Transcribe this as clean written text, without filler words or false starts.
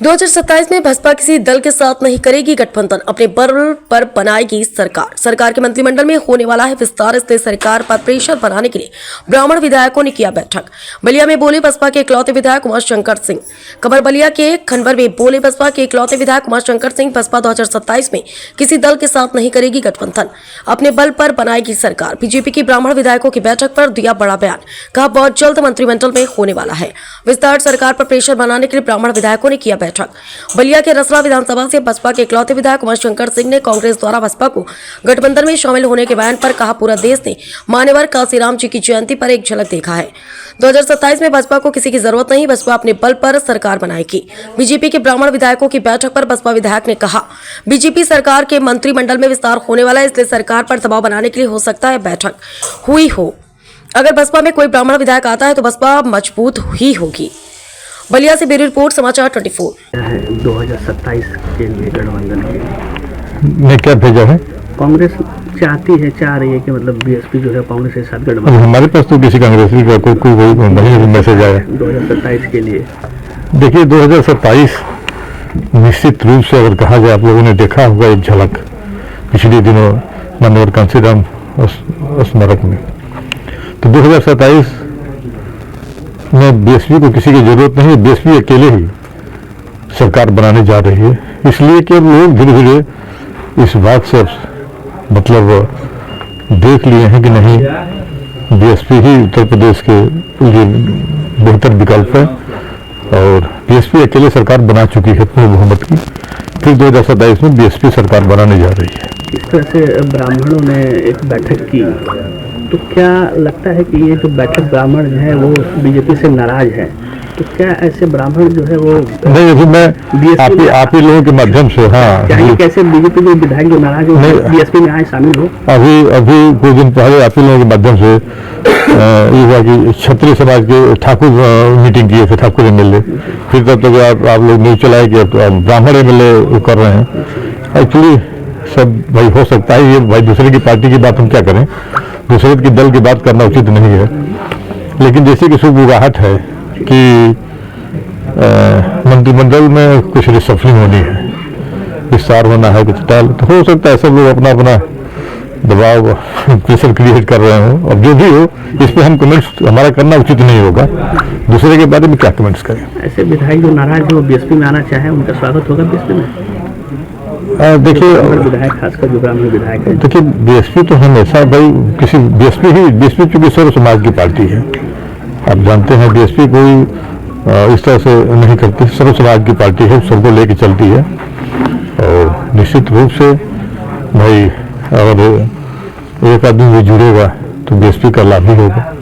2027 में भाजपा किसी दल के साथ नहीं करेगी गठबंधन, अपने बल पर बनाएगी सरकार। सरकार के मंत्रिमंडल में होने वाला है विस्तार, इसलिए सरकार पर प्रेशर बनाने के लिए ब्राह्मण विधायकों ने किया बैठक। बलिया में बोले बसपा के इकलौते विधायक उमा शंकर सिंह। खबर बलिया के खनवर में बोले बसपा के इकलौते विधायक उमा शंकर सिंह। बसपा 2027 में किसी दल के साथ नहीं करेगी गठबंधन, अपने बल पर बनाएगी सरकार। बीजेपी की ब्राह्मण विधायकों की बैठक पर दिया बड़ा बयान, कहा बहुत जल्द मंत्रिमंडल में होने वाला है विस्तार। सरकार पर प्रेशर बनाने के लिए ब्राह्मण विधायकों ने किया बैठक। बलिया के रसला विधानसभा से बसपा के इकलौते विधायक उमा शंकर सिंह ने कांग्रेस द्वारा बसपा को गठबंधन में शामिल होने के बयान पर कहा, पूरा देश ने मान्यवर काशीराम जी की जयंती पर एक झलक देखा है। 2027 में बसपा को किसी की जरूरत नहीं, बसपा अपने बल पर सरकार बनाएगी। बीजेपी के ब्राह्मण विधायकों की बैठक पर बसपा विधायक ने कहा, बीजेपी सरकार के मंत्रिमंडल में विस्तार होने वाला है, इसलिए सरकार पर दबाव बनाने के लिए हो सकता है बैठक हुई हो। अगर बसपा में कोई ब्राह्मण विधायक आता है तो बसपा मजबूत ही होगी। बलिया से ब्यूरो रिपोर्ट, समाचार 24। 2027 के लिए गठबंधन ने क्या भेजा है? कांग्रेस चाह रही है कि मतलब बीएसपी जो है कांग्रेस के साथ गठबंधन। हमारे पास तो किसी कांग्रेसी का कोई मैसेज आया 2027 के लिए। देखिए 2027 निश्चित रूप से अगर कहा जाए, आप लोगों ने देखा होगा एक झलक पिछले दिनों माननीय कांशीराम स्मारक में, तो 2027 में बीएसपी को किसी की जरूरत नहीं है। बीएसपी अकेले ही सरकार बनाने जा रही है, इसलिए कि लोग धीरे धीरे इस बात से मतलब देख लिए हैं कि नहीं, बीएसपी ही उत्तर प्रदेश के लिए बेहतर विकल्प है और बीएसपी अकेले सरकार बना चुकी है पूर्ण बहुमत की। फिर 2027 में बीएसपी सरकार बनाने जा रही है। इस तरह से ब्राह्मणों ने एक बैठक की, तो क्या लगता है कि ये जो बैठक ब्राह्मण जो है वो बीजेपी से नाराज है, तो क्या ऐसे ब्राह्मण जो है वो नहीं, अभी मैं आप ही लोगों के माध्यम से, हाँ, चाहिए कैसे बीजेपी के विधायक जो नाराज हो बीएसपी में आए शामिल हो। अभी कुछ दिन पहले आप ही लोगों के माध्यम से ये हुआ कि क्षत्रिय समाज के ठाकुर मीटिंग किए थे, ठाकुर एमएलए। फिर तब तक आप लोग न्यूज चलाए कि ब्राह्मण एमएलए कर रहे हैं। एक्चुअली सब भाई हो सकता है ये भाई दूसरे की पार्टी की बात हम क्या करें, दूसरे की दल की बात करना उचित नहीं है, लेकिन जैसे कि सुबुगाहट है कि मंत्रिमंडल में कुछ रिशफलिंग होनी है, विस्तार होना है, कुछ टाल, तो हो सकता है सब लोग अपना अपना दबाव प्रेशर क्रिएट कर रहे हो। अब जो भी हो इस पर हम कमेंट्स हमारा करना उचित नहीं होगा, दूसरे के बारे में क्या कमेंट्स करें। ऐसे विधायक जो नाराज है वो बीएसपी में आना चाहे, उनका स्वागत होगा बीएसपी में। देखिए विधायक खासकर जो ब्राह्मण विधायक है, देखिए बीएसपी तो हमेशा भाई किसी बीएसपी चूंकि सर्व समाज की पार्टी है, आप जानते हैं बीएसपी कोई इस तरह से नहीं करती, सर्व समाज की पार्टी है, सबको लेके चलती है और निश्चित रूप से भाई अगर एक आदमी भी जुड़ेगा तो बीएसपी का लाभ ही होगा।